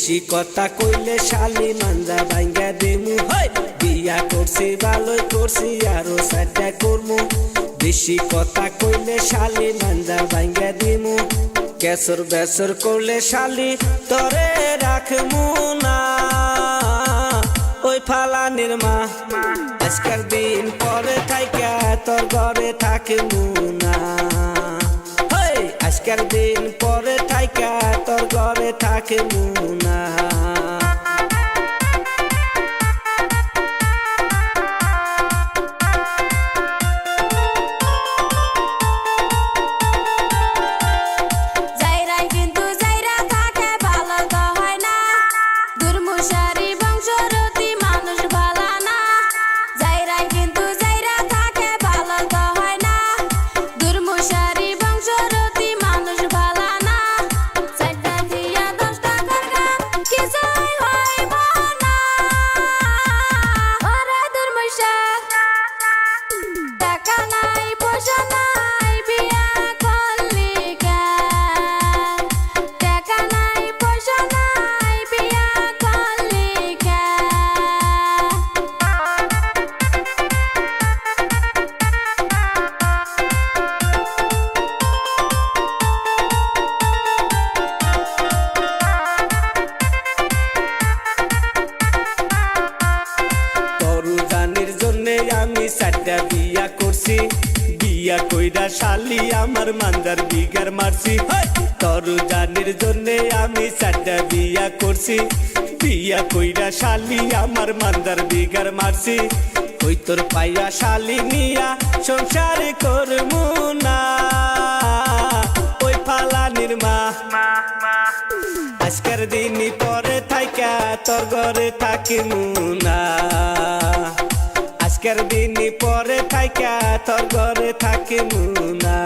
বেশি কথা কইলে শালি মাঞ্জা ভাঙ্গা দেমু বিয়া করছি ভালোই করছি আরো সাইডটা করমু বেশি কথা কইলে শালি মাঞ্জা ভাঙ্গা দিমু কেসর বেসর করলে শালি তরে রাখমু না ওই ফালানির মা আজকের দিন পরে থাইকা তোর ঘরে থাকমু না আজকের দিন পরে থাইকা তোর ঘরে থাকমু না আমি সাতটা বিয়া করছি বিয়া কইরা শালি আমার মাঞ্জার বিগার মারছি তরু জানের জন্য আমি সাতটা বিয়া করছি বিয়া কইরা শালি আমার মাঞ্জার বিগার মারছি ওই তোর পাইয়া শালি নিয়া সংসার করমু না ওই ফালানির মা আজকের দিন পরে থাইকা তোর ঘরে থাকিমু না আজকের দিন পরে থাইকা তোর ঘরে থাকিমু না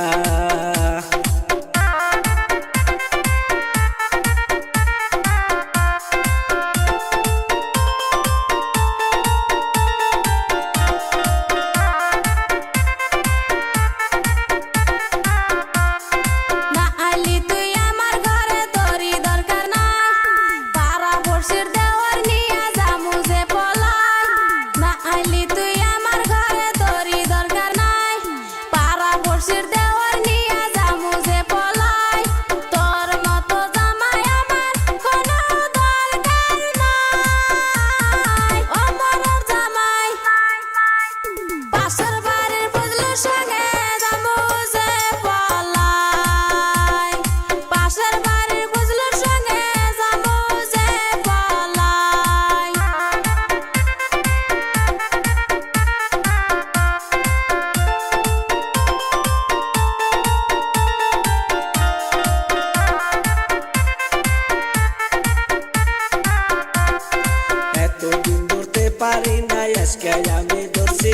পারি না আজকে আমি ধরছি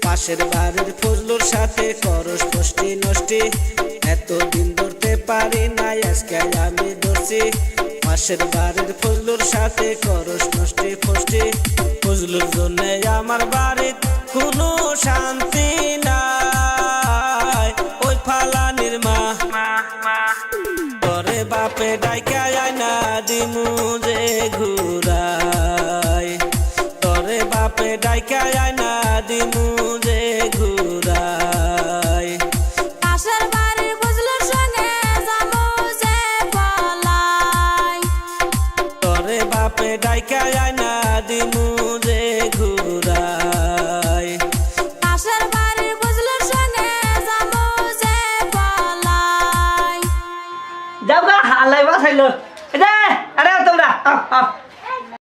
পাশের বাড়ির ফজলুর সাথে করস ফষ্টি নষ্টি এতদিন ধরতে পারি না আজকে আমি ধরছি পাশের বাড়ির ফজলুর সাথে করস নষ্টি ফষ্টি ফজলুর জন্য আমার বাড়ির কোনো শান্তি নাই ওই ফালানির মা তোরে বাপে ডাইকা আয়না দিমু যে ঘুরাই বাপে ডাইকা আয়না দিমু যে ঘুরাই পাশের বাড়ির ফজলুর সঙ্গে যাবো যে পলাই তোরে বাপে ডাইকা আয়না দিমু যে ঘুরাই পাশের বাড়ির ফজলুর সঙ্গে যাবো যে পলাই যাও গা হালাই বাসাইলো আরে তোমরা